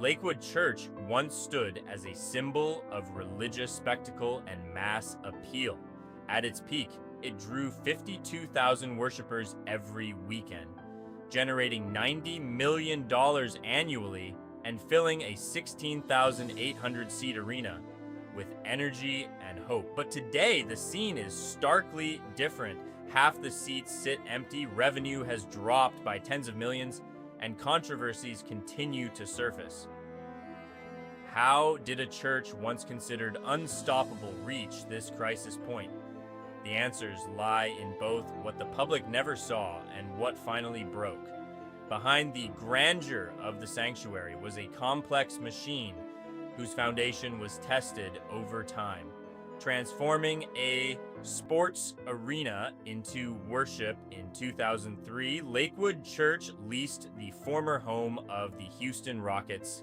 Lakewood Church once stood as a symbol of religious spectacle and mass appeal. At its peak, it drew 52,000 worshipers every weekend, generating $90 million annually and filling a 16,800-seat arena with energy and hope. But today, the scene is starkly different. Half the seats sit empty, revenue has dropped by tens of millions, and controversies continue to surface. How did a church once considered unstoppable reach this crisis point? The answers lie in both what the public never saw and what finally broke. Behind the grandeur of the sanctuary was a complex machine whose foundation was tested over time, transforming a sports arena into worship. In 2003, Lakewood Church leased the former home of the Houston Rockets,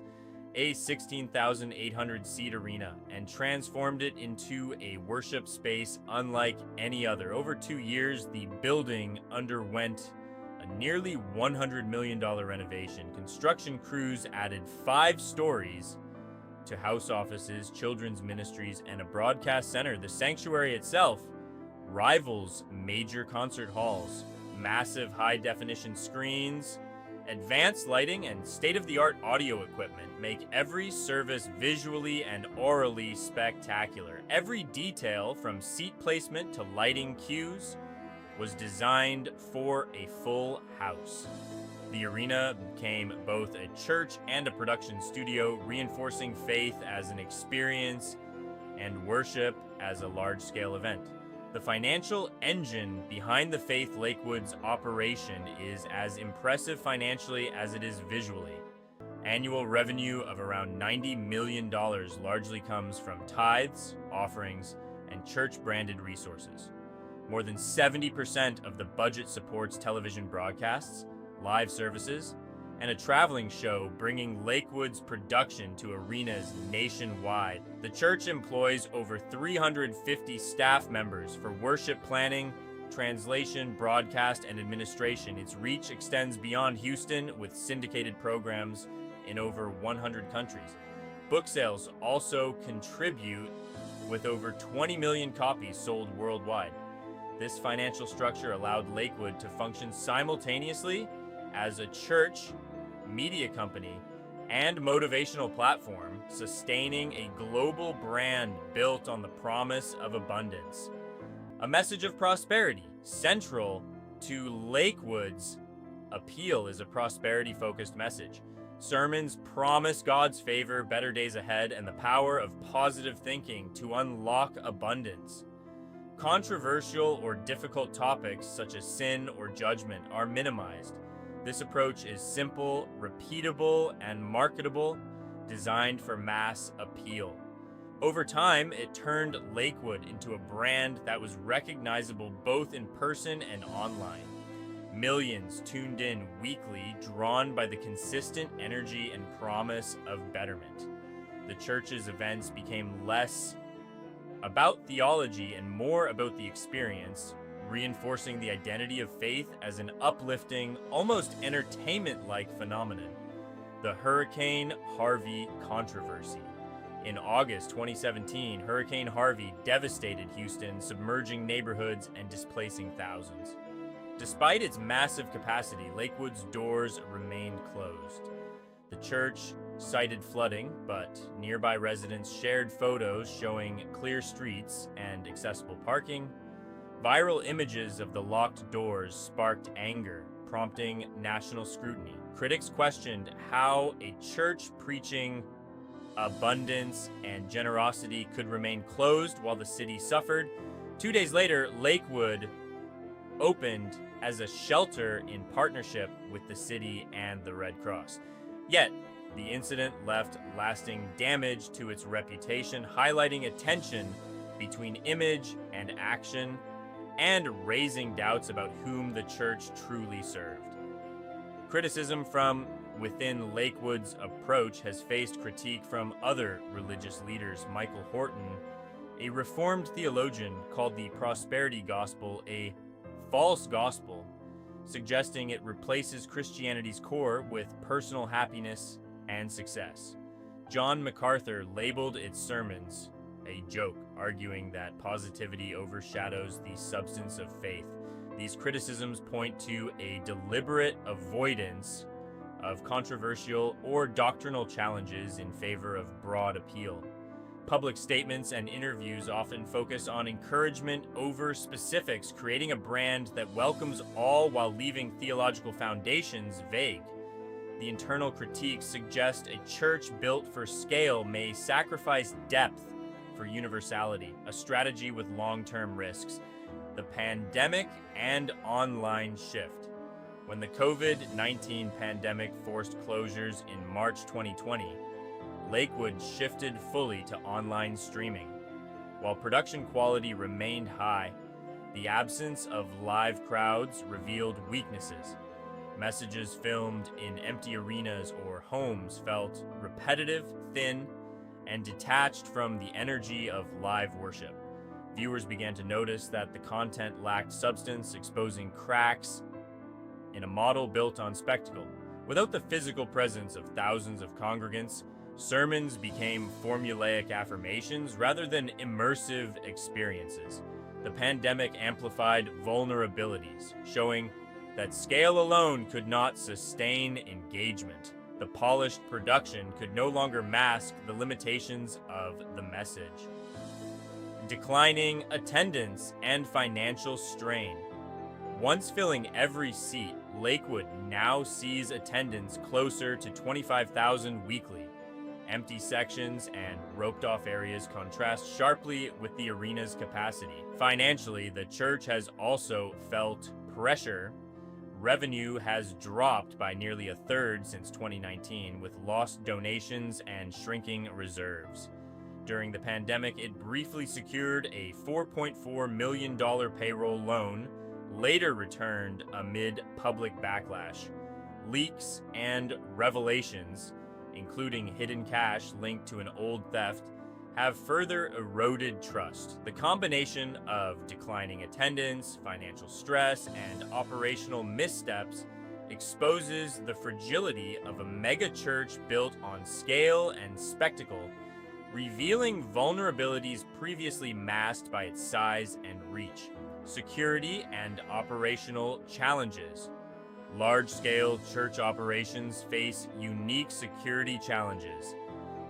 a 16,800-seat arena, and transformed it into a worship space unlike any other. Over 2 years, the building underwent a nearly $100 million renovation. Construction crews added 5 stories to house offices, children's ministries, and a broadcast center. The sanctuary itself rivals major concert halls. Massive high-definition screens, advanced lighting, and state-of-the-art audio equipment make every service visually and orally spectacular. Every detail, from seat placement to lighting cues, was designed for a full house. The arena became both a church and a production studio, reinforcing faith as an experience and worship as a large-scale event. The financial engine behind the Faith Lakewood's operation is as impressive financially as it is visually. Annual revenue of around $90 million largely comes from tithes, offerings, and church-branded resources. More than 70% of the budget supports television broadcasts, live services, and a traveling show bringing Lakewood's production to arenas nationwide. The church employs over 350 staff members for worship planning, translation, broadcast, and administration. Its reach extends beyond Houston with syndicated programs in over 100 countries. Book sales also contribute, with over 20 million copies sold worldwide. This financial structure allowed Lakewood to function simultaneously as a church, media company, and motivational platform, sustaining a global brand built on the promise of abundance. A message of prosperity, central to Lakewood's appeal, is a prosperity-focused message. Sermons promise God's favor, better days ahead, and the power of positive thinking to unlock abundance. Controversial or difficult topics such as sin or judgment are minimized. This approach is simple, repeatable, and marketable, designed for mass appeal. Over time, it turned Lakewood into a brand that was recognizable both in person and online. Millions tuned in weekly, drawn by the consistent energy and promise of betterment. The church's events became less about theology and more about the experience, reinforcing the identity of faith as an uplifting, almost entertainment-like phenomenon. The Hurricane Harvey controversy. In August 2017, Hurricane Harvey devastated Houston, submerging neighborhoods and displacing thousands. Despite its massive capacity, Lakewood's doors remained closed. The church cited flooding, but nearby residents shared photos showing clear streets and accessible parking. Viral images of the locked doors sparked anger, prompting national scrutiny. Critics questioned how a church preaching abundance and generosity could remain closed while the city suffered. 2 days later, Lakewood opened as a shelter in partnership with the city and the Red Cross. Yet, the incident left lasting damage to its reputation, highlighting a tension between image and action, and raising doubts about whom the church truly served. Criticism from within Lakewood's approach has faced critique from other religious leaders. Michael Horton, a Reformed theologian, called the prosperity gospel a false gospel, suggesting it replaces Christianity's core with personal happiness and success. John MacArthur labeled its sermons a joke, arguing that positivity overshadows the substance of faith. These criticisms point to a deliberate avoidance of controversial or doctrinal challenges in favor of broad appeal. Public statements and interviews often focus on encouragement over specifics, creating a brand that welcomes all while leaving theological foundations vague. The internal critiques suggest a church built for scale may sacrifice depth for universality, a strategy with long-term risks. The pandemic and online shift. When the COVID-19 pandemic forced closures in March 2020, Lakewood shifted fully to online streaming. While production quality remained high, the absence of live crowds revealed weaknesses. Messages filmed in empty arenas or homes felt repetitive, thin, and detached from the energy of live worship. Viewers began to notice that the content lacked substance, exposing cracks in a model built on spectacle. Without the physical presence of thousands of congregants, sermons became formulaic affirmations rather than immersive experiences. The pandemic amplified vulnerabilities, showing that scale alone could not sustain engagement. The polished production could no longer mask the limitations of the message. Declining attendance and financial strain. Once filling every seat, Lakewood now sees attendance closer to 25,000 weekly. Empty sections and roped-off areas contrast sharply with the arena's capacity. Financially, the church has also felt pressure. Revenue has dropped by nearly a third since 2019, with lost donations and shrinking reserves. During the pandemic, it briefly secured a $4.4 million payroll loan, later returned amid public backlash. Leaks and revelations, including hidden cash linked to an old theft, have further eroded trust. The combination of declining attendance, financial stress, and operational missteps exposes the fragility of a megachurch built on scale and spectacle, revealing vulnerabilities previously masked by its size and reach. Security and operational challenges. Large-scale church operations face unique security challenges.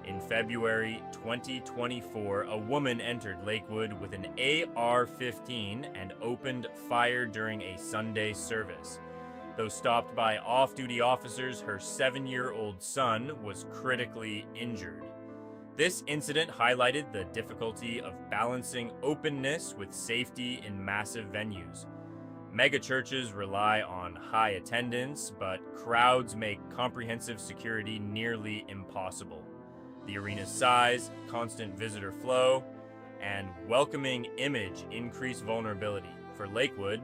In February 2024, a woman entered Lakewood with an AR-15 and opened fire during a Sunday service. Though stopped by off-duty officers, her 7-year-old son was critically injured. This incident highlighted the difficulty of balancing openness with safety in massive venues. Megachurches rely on high attendance, but crowds make comprehensive security nearly impossible. The arena's size, constant visitor flow, and welcoming image increase vulnerability. For Lakewood,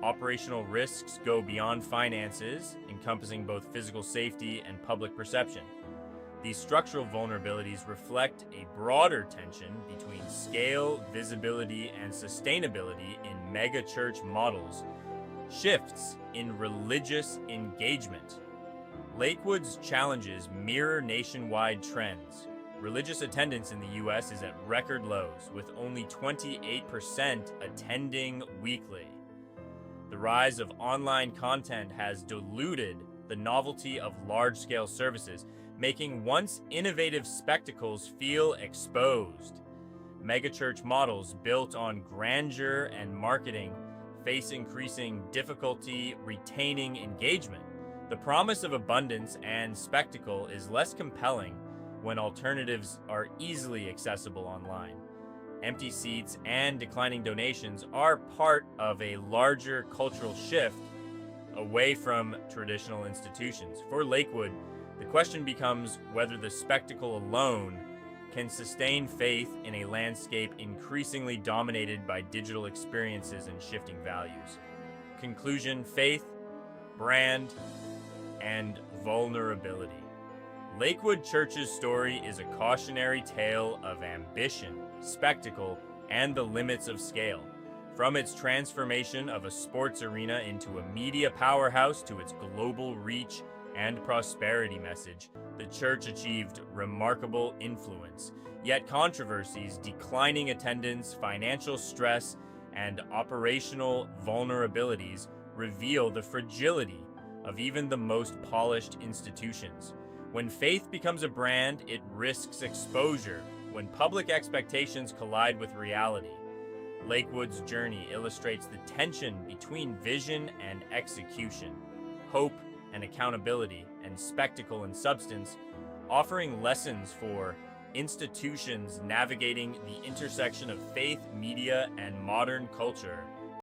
operational risks go beyond finances, encompassing both physical safety and public perception. These structural vulnerabilities reflect a broader tension between scale, visibility, and sustainability in megachurch models, shifts in religious engagement. Lakewood's challenges mirror nationwide trends. Religious attendance in the U.S. is at record lows, with only 28% attending weekly. The rise of online content has diluted the novelty of large-scale services, making once innovative spectacles feel exposed. Megachurch models built on grandeur and marketing face increasing difficulty retaining engagement. The promise of abundance and spectacle is less compelling when alternatives are easily accessible online. Empty seats and declining donations are part of a larger cultural shift away from traditional institutions. For Lakewood, the question becomes whether the spectacle alone can sustain faith in a landscape increasingly dominated by digital experiences and shifting values. Conclusion: faith, brand, and vulnerability. Lakewood Church's story is a cautionary tale of ambition, spectacle, and the limits of scale. From its transformation of a sports arena into a media powerhouse to its global reach and prosperity message, the church achieved remarkable influence, yet controversies, declining attendance, financial stress, and operational vulnerabilities reveal the fragility of even the most polished institutions. When faith becomes a brand, it risks exposure when public expectations collide with reality. Lakewood's journey illustrates the tension between vision and execution, hope and accountability, and spectacle and substance, offering lessons for institutions navigating the intersection of faith, media, and modern culture.